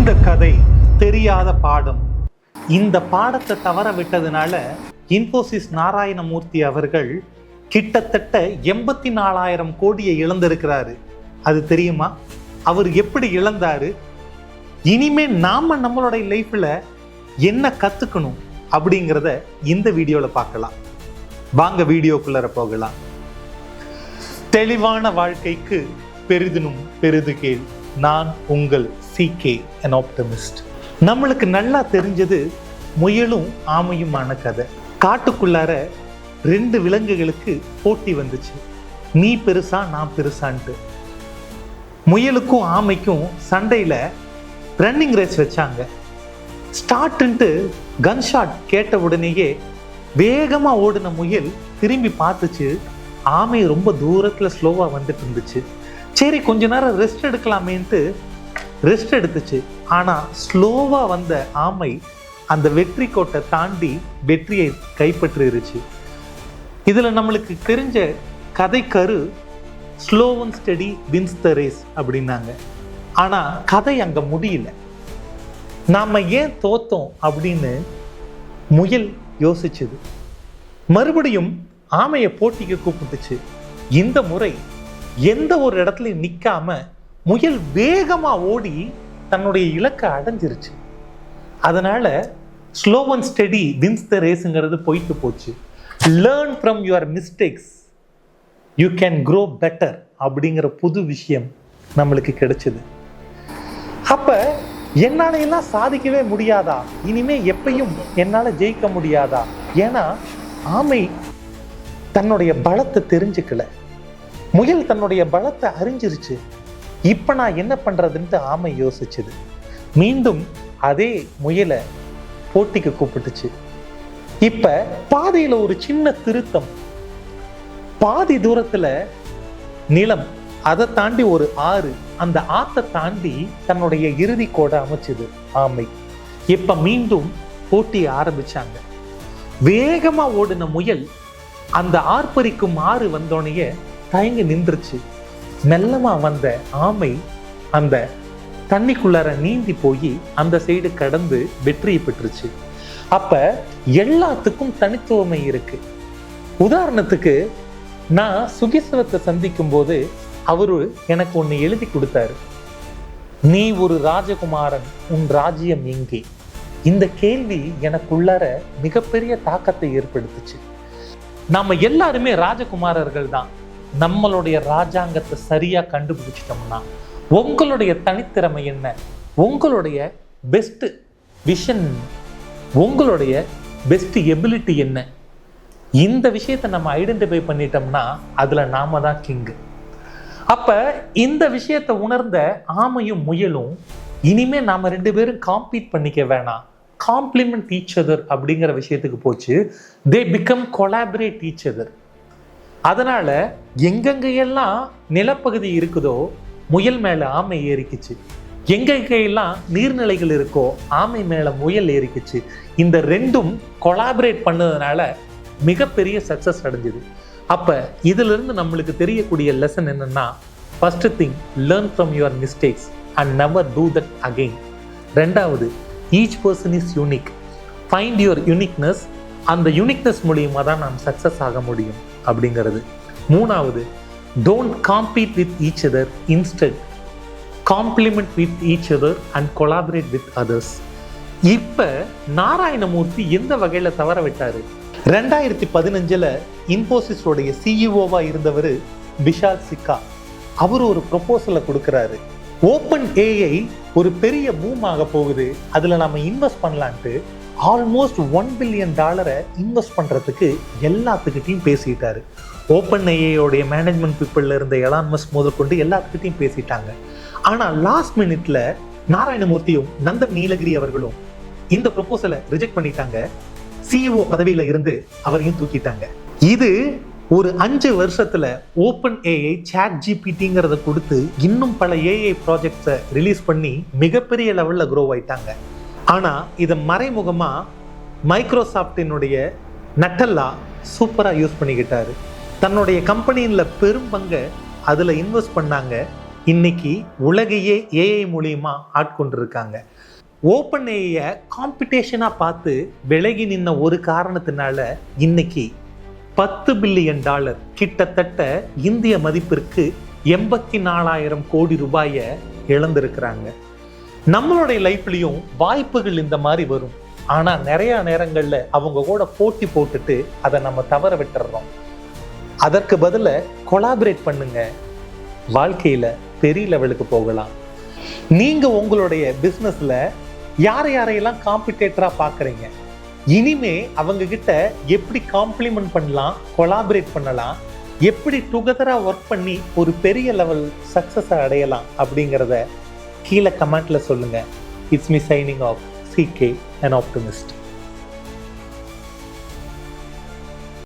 தெரிந்த கதை தெரியாத பாடம். இந்த பாடத்தை தவற விட்டதுனால இன்போசிஸ் நாராயணமூர்த்தி அவர்கள் கிட்டத்தட்ட 84,000 கோடியை இழந்திருக்கிறாரு. அது தெரியுமா? அவர் எப்படி இழந்தாரு? இனிமே நாம நம்மளுடைய லைஃப்ல என்ன கத்துக்கணும் அப்படிங்கிறத இந்த வீடியோல பார்க்கலாம். வாங்க வீடியோக்குள்ள போகலாம். தெளிவான வாழ்க்கைக்கு பெரிதினும் பெரிது கேள். நான் உங்கள் CK, an optimist. நம்மளுக்கு நல்லா தெரிஞ்சது முயலும் ஆமையுமான கதை. காட்டுக்குள்ளார 2 விலங்குகளுக்கு போட்டி வந்துச்சு, நீ பெருசா நான் பெருசான்ட்டு. முயலுக்கும் ஆமைக்கும் சண்டையில ரன்னிங் ரேஸ் வச்சாங்க. ஸ்டார்ட்ன்ட்டு கன் ஷாட் கேட்ட உடனேயே வேகமா ஓடின முயல் திரும்பி பார்த்துச்சு. ஆமை ரொம்ப தூரத்துல ஸ்லோவா வந்துட்டு இருந்துச்சு. சரி, கொஞ்ச நேரம் ரெஸ்ட் எடுக்கலாமேன்ட்டு ரெஸ்ட் எடுத்துச்சு. ஆனா ஸ்லோவா வந்த ஆமை அந்த வெற்றி கோட்டை தாண்டி வெற்றியை கைப்பற்றிருச்சு. இதுல நம்மளுக்கு தெரிஞ்ச கதை கரு slow and steady wins the race அப்படின்னாங்க. ஆனா கதை அங்க முடியல. நாம ஏன் தோத்தோம் அப்படின்னு முயல் யோசிச்சுது. மறுபடியும் ஆமையை போட்டிக்கு கூப்பிட்டுச்சு. இந்த முறை எந்த ஒரு இடத்துலையும் நிற்காம முயல் வேகமா ஓடி தன்னுடைய இலக்கை அடைஞ்சிருச்சு. அதனால slow and steady wins the ரேஸ்ங்கிறது போயிட்டு போச்சு. Learn from your mistakes, you can grow better அப்படிங்கிற புது விஷயம் நம்மளுக்கு கிடைச்சது. அப்ப என்னால எல்லாம் சாதிக்கவே முடியாதா? இனிமே எப்பையும் என்னால ஜெயிக்க முடியாதா? ஏன்னா ஆமை தன்னுடைய பலத்தை தெரிஞ்சுக்கல, முயல் தன்னுடைய பலத்தை அறிஞ்சிருச்சு. இப்ப நான் என்ன பண்றதுன்ட்டு ஆமை யோசிச்சுது. மீண்டும் அதே முயலை போட்டிக்கு கூப்பிட்டுச்சு. இப்ப பாதையில ஒரு சின்ன திருத்தம். பாதி தூரத்துல நிலம், அதை தாண்டி ஒரு ஆறு, அந்த ஆத்தை தாண்டி தன்னுடைய இறுதி கோடை அமைச்சுது ஆமை. இப்ப மீண்டும் போட்டியை ஆரம்பிச்சாங்க. வேகமா ஓடின முயல் அந்த ஆர்ப்பரிக்கும் ஆறு வந்தோடனே தயங்கி நின்றுச்சு. மெல்லமா வந்த ஆமை அந்த தண்ணிக்குள்ளார நீந்தி போய் அந்த சைடு கடந்து வெற்றியை பெற்றுச்சு. அப்ப எல்லாத்துக்கும் தனித்துவமை இருக்கு. உதாரணத்துக்கு, நான் சுகிசிவத்தை சந்திக்கும் போது அவரு எனக்கு ஒண்ணு எழுதி கொடுத்தாரு. நீ ஒரு ராஜகுமாரன், உன் ராஜ்யம் எங்கே? இந்த கேள்வி எனக்குள்ளார மிகப்பெரிய தாக்கத்தை ஏற்படுத்துச்சு. நாம எல்லாருமே ராஜகுமாரர்கள் தான். நம்மளுடைய ராஜாங்கத்தை சரியா கண்டுபிடிச்சிட்டோம்னா உங்களுடைய தனித்திறமை என்ன, உங்களுடைய பெஸ்ட் விஷன், உங்களுடைய பெஸ்ட் எபிலிட்டி என்ன, இந்த விஷயத்தை நம்ம ஐடென்டிஃபை பண்ணிட்டோம்னா அதுல நாம தான் கிங்கு. அப்ப இந்த விஷயத்தை உணர்ந்த ஆமையும் முயலும் இனிமே நாம 2 பேரும் காம்பீட் பண்ணிக்க வேணாம், காம்ப்ளிமெண்ட் ஈச் அதர் அப்படிங்கிற விஷயத்துக்கு போச்சு. They become collaborate each other. அதனால எங்கெங்கையெல்லாம் நிலப்பகுதி இருக்குதோ முயல் மேல ஆமை ஏறிக்குச்சு, எங்கெங்கையெல்லாம் நீர்நிலைகள் இருக்கோ ஆமை மேல முயல் ஏறிக்குச்சு. இந்த 2ம் கொலாபரேட் பண்ணதுனால மிகப்பெரிய சக்சஸ் அடைஞ்சது. அப்ப இதுல இருந்து நம்மளுக்கு தெரியக்கூடிய லெசன் என்னன்னா, first thing, learn from your mistakes and never do that again. 2வது, each person is unique, find your uniqueness. அந்த யூனிக்னஸ் மூலியமா தான் நாம் சக்சஸ் ஆக முடியும் அப்படிங்கிறது. 3வது, don't compete with each other, instead compliment with each other and collaborate with others. இப்ப நாராயணமூர்த்தி எந்த வகையில தவற விட்டாரு? 2015 இன்போசிஸோடைய சிஇஓவா இருந்தவர் விஷால் சிக்கா, அவர் ஒரு ப்ரொபோசலை கொடுக்கிறாரு. ஓப்பன் ஏஐ ஒரு பெரிய பூம் ஆக போகுது, அதுல நம்ம இன்வெஸ்ட் பண்ணலான்ட்டு ஆல்மோஸ்ட் $1 பில்லியன் இன்வெஸ்ட் பண்றதுக்கு எல்லாத்துக்கிட்டையும் பேசிட்டாரு. ஓப்பன் ஏஐயோடைய மேனேஜ்மெண்ட் பீப்புள்ல இருந்த எலான் மஸ்க் முதற்கொண்டு எல்லாத்துக்கிட்டையும் பேசிட்டாங்க. ஆனா லாஸ்ட் மினிட்ல நாராயணமூர்த்தியும் நந்தன் நீலகிரி அவர்களும் இந்த ப்ரொபோசலை ரிஜெக்ட் பண்ணிட்டாங்க. சிஇஓ பதவியில இருந்து அவரையும் தூக்கிட்டாங்க. இது ஒரு 5 வருஷத்துல ஓப்பன் ஏஐ சாட் ஜிபிடிங்கிறத கொடுத்து இன்னும் பல ஏஐ ப்ராஜெக்ட்ஸை ரிலீஸ் பண்ணி மிகப்பெரிய லெவல்ல க்ரோ ஆயிட்டாங்க. ஆனா இதை மறைமுகமா மைக்ரோசாஃப்டினுடைய நட்டல்லா சூப்பரா யூஸ் பண்ணிக்கிட்டாரு. தன்னுடைய கம்பெனியில பெரும் பங்கை அதுல இன்வெஸ்ட் பண்ணாங்க. இன்னைக்கு உலகையே ஏஐ மூலியமா ஆட்கொண்டிருக்காங்க. ஓப்பன் ஏஐயை காம்படிஷனாக பார்த்து விலகி நின்ன ஒரு காரணத்தினால இன்னைக்கு $10 பில்லியன், கிட்டத்தட்ட இந்திய மதிப்பிற்கு 84,000 கோடி ரூபாயை இழந்திருக்கிறாங்க. நம்மளுடைய லைஃப்லையும் வாய்ப்புகள் இந்த மாதிரி வரும். ஆனால் நிறைய நேரங்களில் அவங்க கூட போட்டி போட்டுட்டு அதை நம்ம தவற விட்டுறோம். அதற்கு பதிலாக கொலாபரேட் பண்ணுங்க, வாழ்க்கையில் பெரிய லெவலுக்கு போகலாம். நீங்கள் உங்களுடைய பிஸ்னஸில் யாரையெல்லாம் காம்படிட்டராக பார்க்குறீங்க, இனிமே அவங்க கிட்ட எப்படி காம்ப்ளிமெண்ட் பண்ணலாம், கொலாபரேட் பண்ணலாம், எப்படி டுகெதராக ஒர்க் பண்ணி ஒரு பெரிய லெவல் சக்ஸஸை அடையலாம் அப்படிங்கிறத கீழே கமெண்ட்ல சொல்லுங்க. It's me signing off CK, an optimist.